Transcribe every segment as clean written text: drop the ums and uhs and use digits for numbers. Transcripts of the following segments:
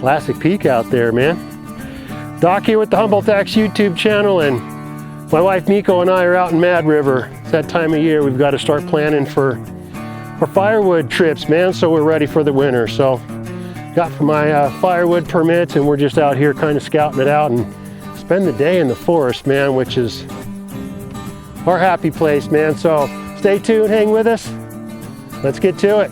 Lassic Peak out there, man. Doc here with the Humboldt YouTube channel, and my wife Mekko and I are out in Mad River. It's that time of year we've got to start planning for firewood trips, man, so we're ready for the winter. So got my firewood permits, and we're just out here kind of scouting it out and spend the day in the forest, man, which is our happy place, man. So stay tuned, hang with us. Let's get to it.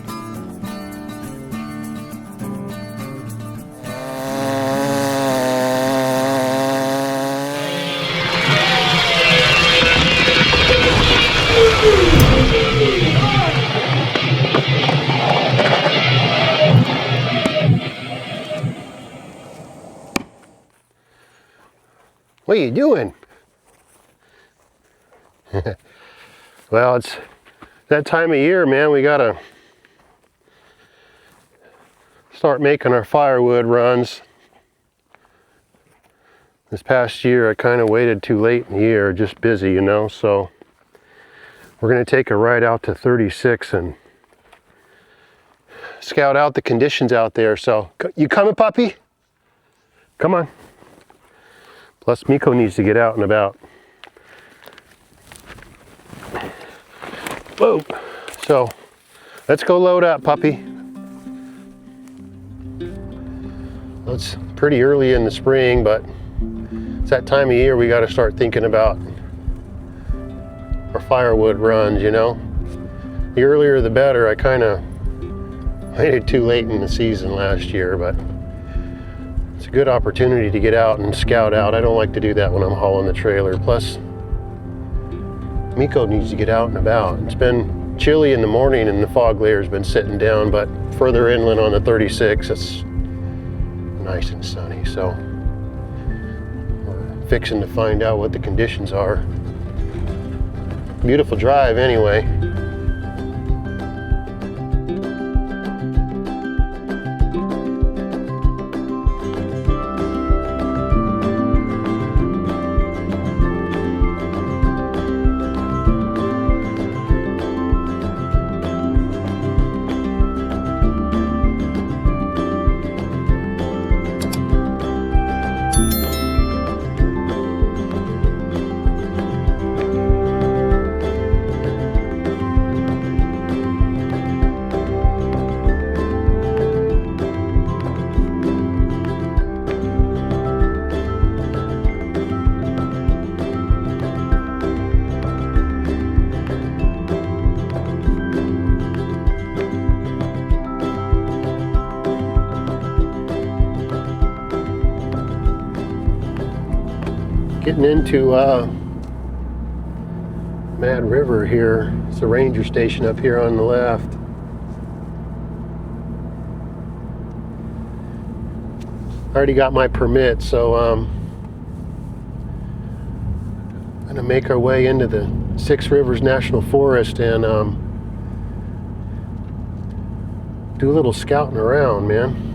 What are you doing? Well, it's that time of year, man. We gotta start making our firewood runs. This past year I kind of waited too late in the year, just busy, you know, so we're gonna take a ride out to 36 and scout out the conditions out there. So you coming, puppy? Come on. Plus Mekko needs to get out and about. Whoa. So let's go load up, puppy. Well, it's pretty early in the spring, but it's that time of year we got to start thinking about our firewood runs, you know. The earlier the better. I kind of waited too late in the season last year, but it's a good opportunity to get out and scout out. I don't like to do that when I'm hauling the trailer. Plus, Mekko needs to get out and about. It's been chilly in the morning and the fog layer's been sitting down, but further inland on the 36, it's nice and sunny. So we're fixing to find out what the conditions are. Beautiful drive anyway. Getting into Mad River here. It's a ranger station up here on the left. I already got my permit, so I'm gonna make our way into the Six Rivers National Forest and do a little scouting around, man.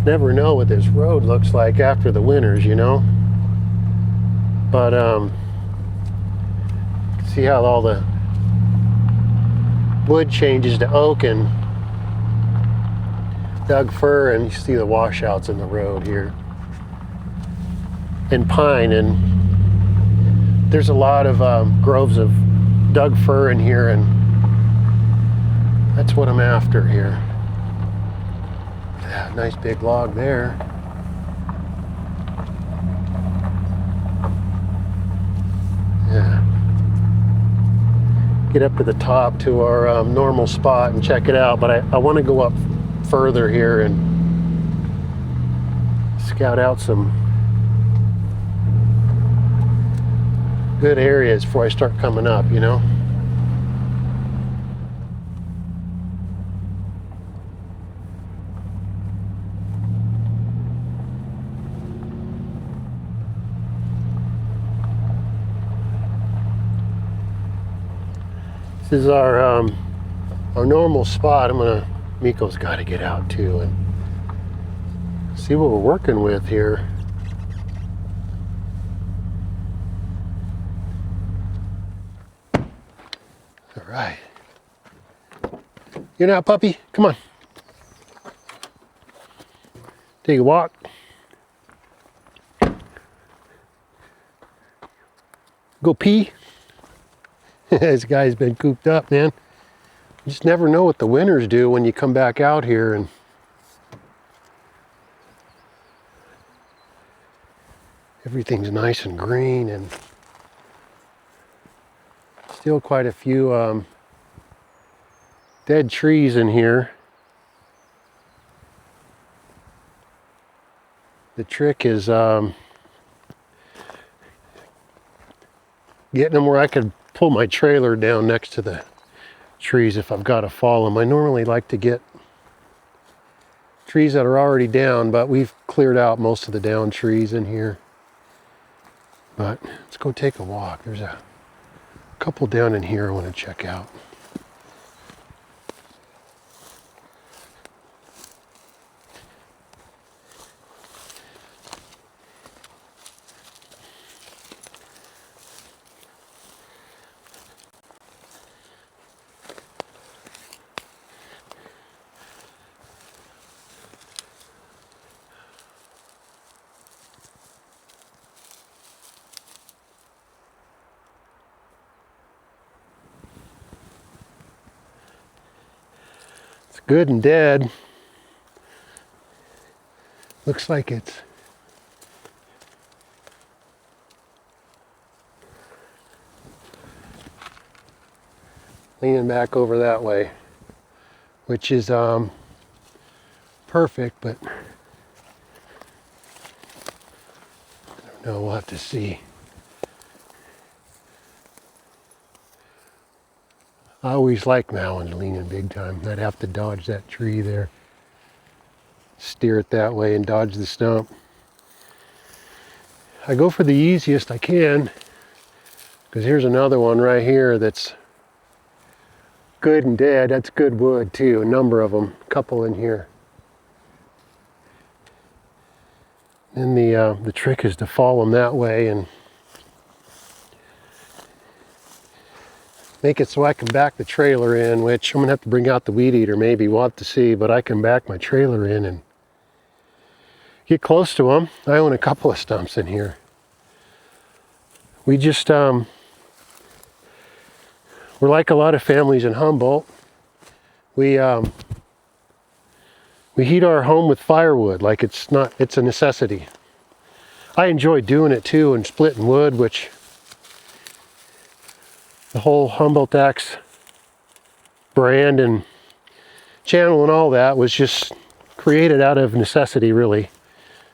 Never know what this road looks like after the winters, you know. But see how all the wood changes to oak and Doug fir, and you see the washouts in the road here, and pine, and there's a lot of groves of Doug fir in here, and that's what I'm after here. Yeah, nice big log there. Yeah. Get up to the top to our normal spot and check it out, but I want to go up further here and scout out some good areas before I start coming up, you know. This is our normal spot. Mekko's got to get out too and See what we're working with here. All right. You're now, puppy. Come on. Take a walk. Go pee. This guy's been cooped up, man. You just never know what the winters do when you come back out here, and everything's nice and green, and still quite a few dead trees in here. The trick is getting them where I could pull my trailer down next to the trees if I've got to fall them. I normally like to get trees that are already down, but we've cleared out most of the down trees in here. But let's go take a walk. There's a couple down in here I want to check out. Good and dead. Looks like it's leaning back over that way, which is perfect, but I don't know, we'll have to see. I always like that one leaning big time. I'd have to dodge that tree there. Steer it that way and dodge the stump. I go for the easiest I can, because here's another one right here that's good and dead. That's good wood too, a number of them, a couple in here. And the trick is to follow them that way and make it so I can back the trailer in, which I'm gonna have to bring out the weed eater maybe, we'll have to see, but I can back my trailer in and get close to them. I own a couple of stumps in here. We just, we're like a lot of families in Humboldt. We heat our home with firewood, like it's a necessity. I enjoy doing it too and splitting wood, which the whole Humboldt Axe brand and channel and all that was just created out of necessity, really.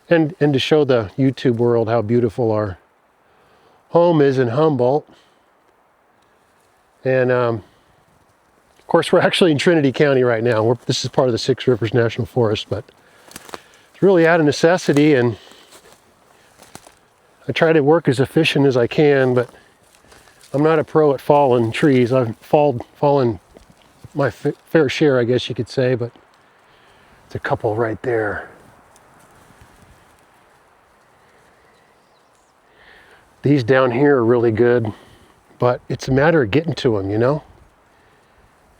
And to show the YouTube world how beautiful our home is in Humboldt. And of course, we're actually in Trinity County right now. This is part of the Six Rivers National Forest, but it's really out of necessity, and I try to work as efficient as I can, but I'm not a pro at falling trees. I've fallen my fair share, I guess you could say, but it's a couple right there. These down here are really good, but it's a matter of getting to them, you know?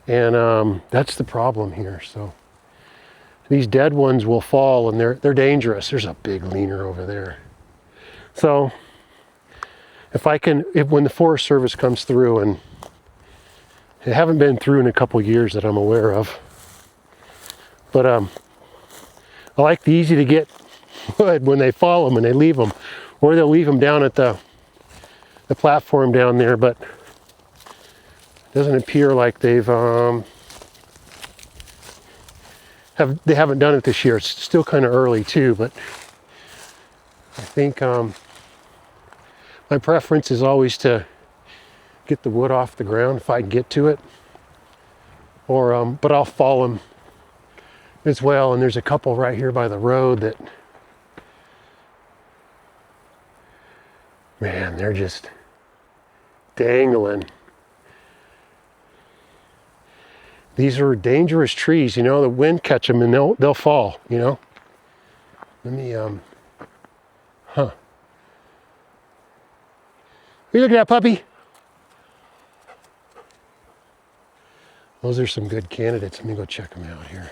And that's the problem here. So these dead ones will fall, and they're dangerous. There's a big leaner over there. So when the Forest Service comes through, and they haven't been through in a couple years that I'm aware of, but I like the easy to get wood when they fall them and they leave them, or they'll leave them down at the platform down there, but it doesn't appear like they haven't done it this year. It's still kind of early too, but I think my preference is always to get the wood off the ground if I can get to it, or but I'll fall them as well. And there's a couple right here by the road that, man, they're just dangling. These are dangerous trees, you know. The wind catch them and they'll fall, you know. Let me, What are you looking at, puppy? Those are some good candidates. Let me go check them out here.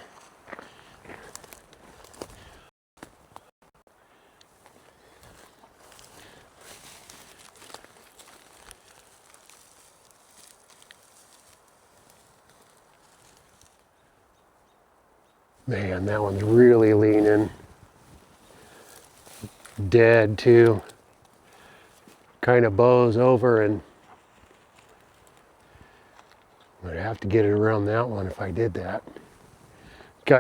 Man, that one's really leaning. Dead too. Kind of bows over, and I'd have to get it around that one if I did that.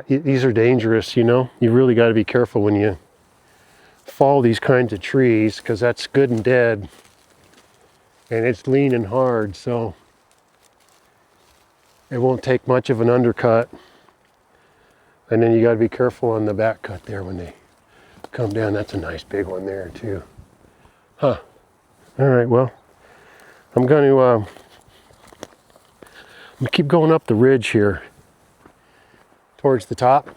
These are dangerous, you know. You really got to be careful when you fall these kinds of trees, because that's good and dead, and it's leaning hard, so it won't take much of an undercut. And then you got to be careful on the back cut there when they come down. That's a nice big one there too. Huh. All right, well, I'm going to keep going up the ridge here towards the top,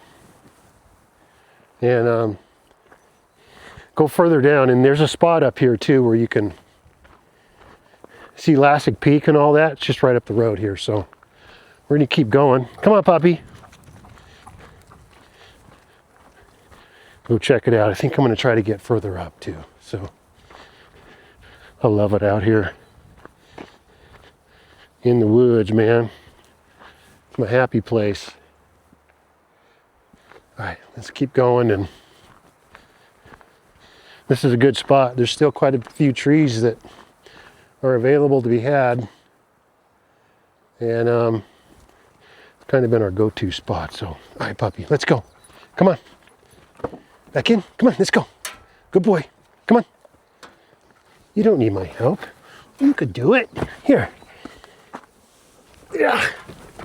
and go further down. And there's a spot up here too where you can see Lassic Peak and all that. It's just right up the road here, so we're going to keep going. Come on, puppy. Go check it out. I think I'm going to try to get further up too. So I love it out here in the woods, man. It's my happy place. All right, let's keep going. And this is a good spot. There's still quite a few trees that are available to be had, and it's kind of been our go-to spot. So, all right, puppy, let's go. Come on. Back in. Come on, let's go. Good boy. Come on. You don't need my help. You could do it. Here. Yeah.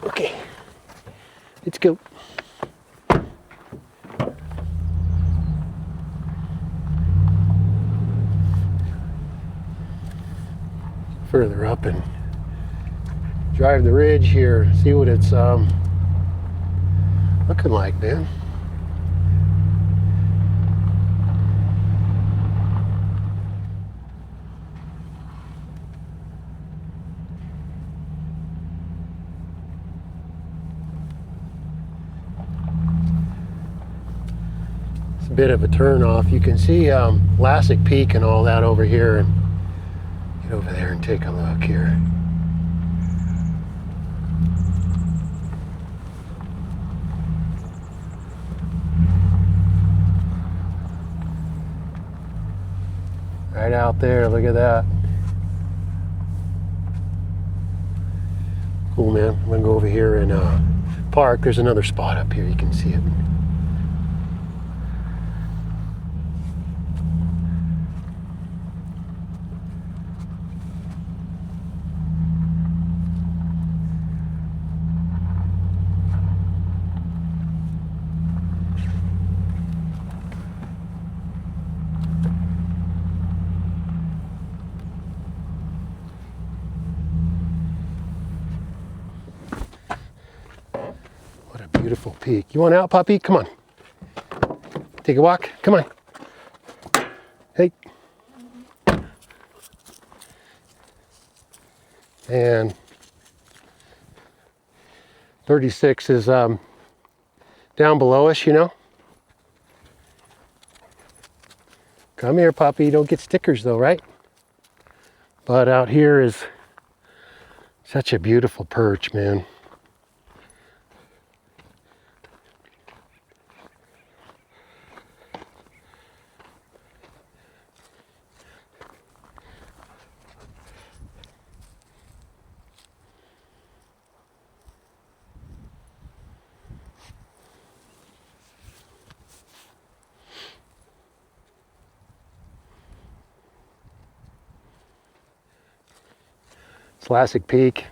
Okay. Let's go. Further up and drive the ridge here. See what it's looking like, man. Bit of a turn off. You can see Lassic Peak and all that over here, and get over there and take a look here. Right out there, look at that. Cool, man. I'm gonna go over here and park. There's another spot up here, you can see it. Beautiful peak. You want out, puppy? Come on. Take a walk. Come on. Hey. And 36 is down below us, you know. Come here, puppy. You don't get stickers though, right? But out here is such a beautiful perch, man. It's Lassic Peak.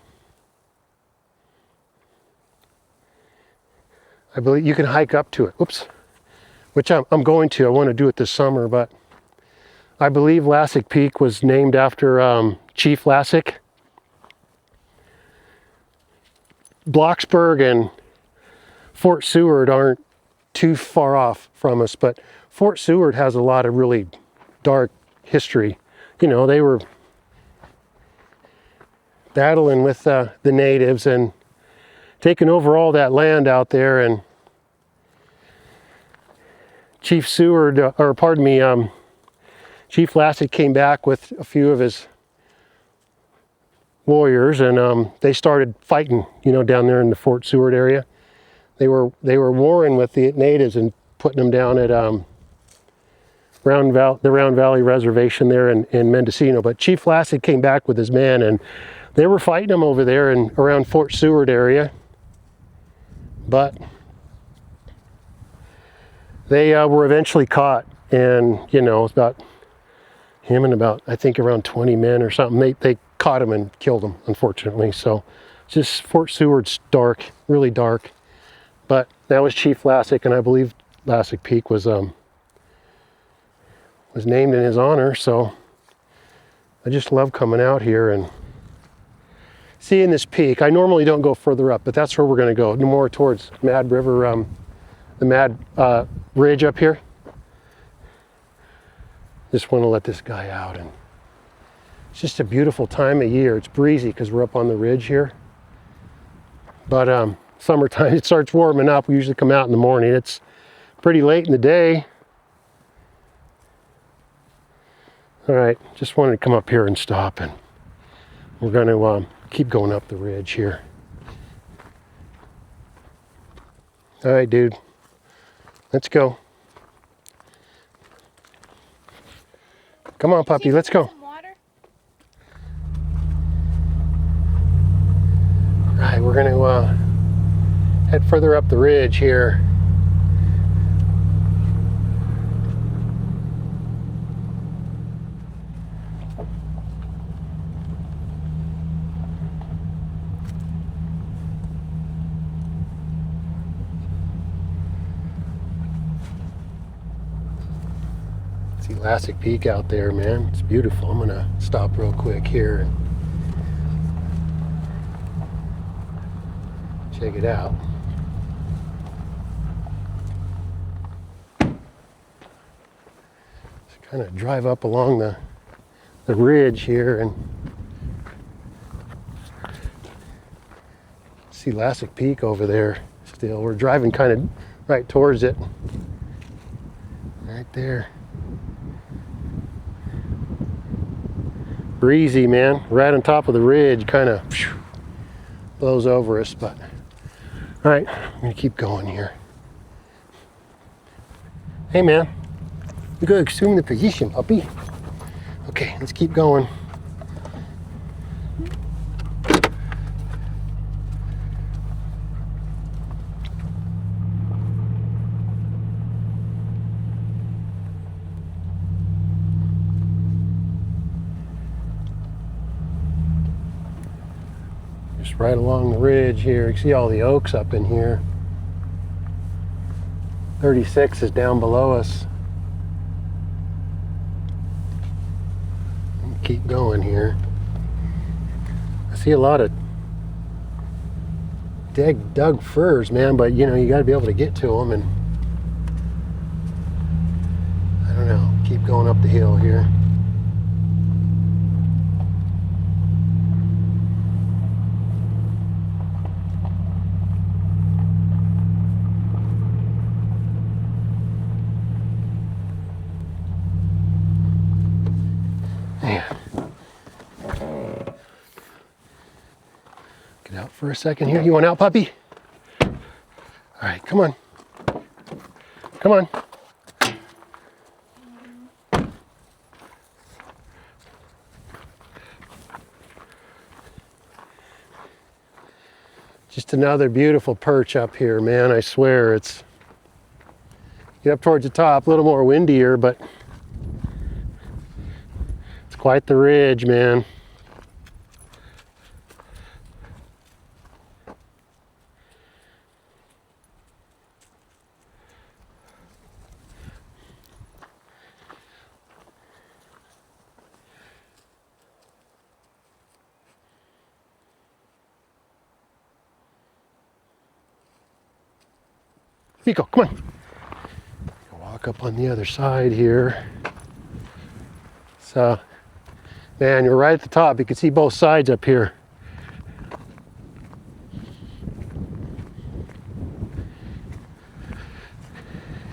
I believe you can hike up to it. Oops. Which I'm going to. I want to do it this summer, but I believe Lassic Peak was named after Chief Lassic. Blocksburg and Fort Seward aren't too far off from us, but Fort Seward has a lot of really dark history. You know, they were battling with the natives and taking over all that land out there, and Chief Seward, or pardon me, Chief Lassic came back with a few of his warriors, and they started fighting, you know, down there in the Fort Seward area. They were warring with the natives and putting them down at the Round Valley Reservation there in Mendocino. But Chief Lassic came back with his men, and they were fighting them over there and around Fort Seward area. But they were eventually caught, and you know, it's about him and about, I think, around 20 men or something. They caught him and killed him, unfortunately. So just Fort Seward's dark, really dark. But that was Chief Lassic, and I believe Lassic Peak was named in his honor. So I just love coming out here and seeing this peak. I normally don't go further up, but that's where we're going to go, more towards Mad River, the Mad Ridge up here. Just want to let this guy out, and it's just a beautiful time of year. It's breezy because we're up on the ridge here, but summertime it starts warming up. We usually come out in the morning. It's pretty late in the day. All right, just wanted to come up here and stop, and we're going to keep going up the ridge here. All right, dude, let's go. Come on, puppy, let's go. All right, we're going to head further up the ridge here. See Lassic Peak out there, man. It's beautiful. I'm going to stop real quick here and check it out. Just kind of drive up along the ridge here and see Lassic Peak over there still. We're driving kind of right towards it. Right there. Breezy, man. Right on top of the ridge, kind of blows over us, but all right, I'm gonna keep going here. Hey, man, you gotta assume the position, puppy. Okay, let's keep going. Just right along the ridge here. You can see all the oaks up in here. 36 is down below us. Keep going here. I see a lot of dug firs, man, but you know, you got to be able to get to them, and I don't know, keep going up the hill here. Get out for a second here. You want out, puppy? All right, come on. Come on. Just another beautiful perch up here, man. I swear, it's get up towards the top, a little more windier, but it's quite the ridge, man. Pico, come on. walk up on the other side here. So, man, you're right at the top. You can see both sides up here.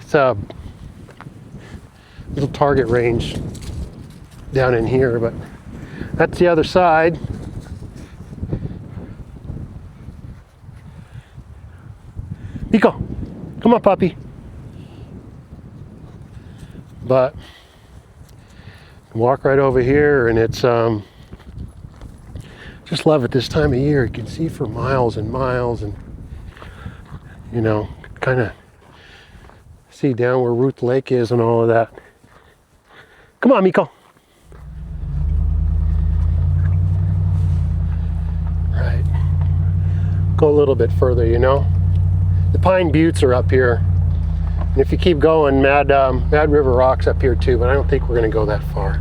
It's a little target range down in here, but that's the other side. Mekko, come on, puppy. But walk right over here, and it's just love it this time of year. You can see for miles and miles, and you know, kind of see down where Ruth Lake is and all of that. Come on, Mekko. Right. Go a little bit further, you know. The Pine Buttes are up here. And if you keep going, Mad River Rock's up here too, but I don't think we're going to go that far.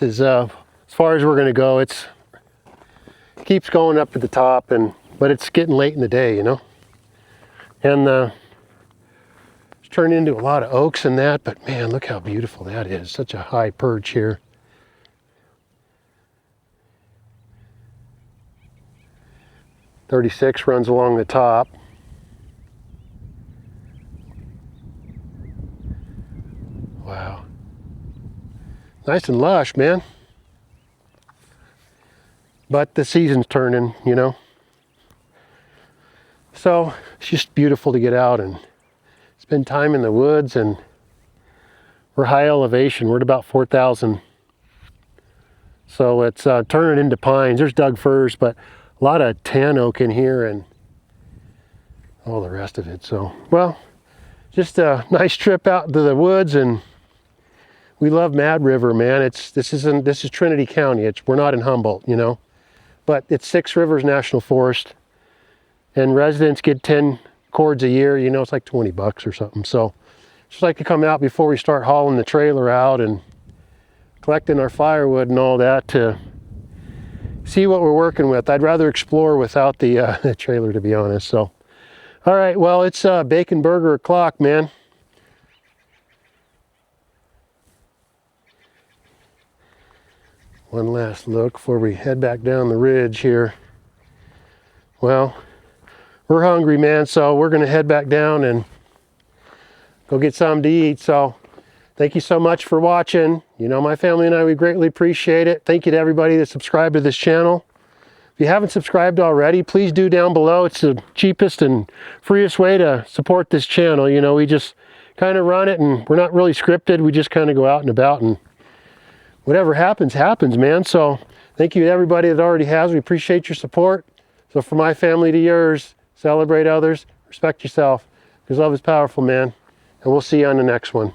This is as far as we're going to go. It keeps going up to the top, but it's getting late in the day, you know. And it's turned into a lot of oaks and that, but man, look how beautiful that is. Such a high perch here. .36 runs along the top. Wow. Nice and lush, man. But the season's turning, you know. So it's just beautiful to get out and spend time in the woods, and we're high elevation. We're at about 4,000. So it's turning into pines. There's Doug firs, but a lot of tan oak in here and all the rest of it. So, well, just a nice trip out to the woods, and we love Mad River, man. This is Trinity County. We're not in Humboldt, you know, but it's 6 Rivers National Forest, and residents get 10 cords a year. You know, it's like $20 or something. So just like to come out before we start hauling the trailer out and collecting our firewood and all that to see what we're working with. I'd rather explore without the trailer, to be honest. So, all right, well, it's bacon burger o'clock, man. One last look before we head back down the ridge here. Well, we're hungry, man, so we're gonna head back down and go get something to eat. So thank you so much for watching. You know, my family and I, we greatly appreciate it. Thank you to everybody that subscribed to this channel. If you haven't subscribed already, please do down below. It's the cheapest and freest way to support this channel. You know, we just kind of run it, and we're not really scripted. We just kind of go out and about, and whatever happens, happens, man. So thank you to everybody that already has. We appreciate your support. So from my family to yours, celebrate others, respect yourself, because love is powerful, man. And we'll see you on the next one.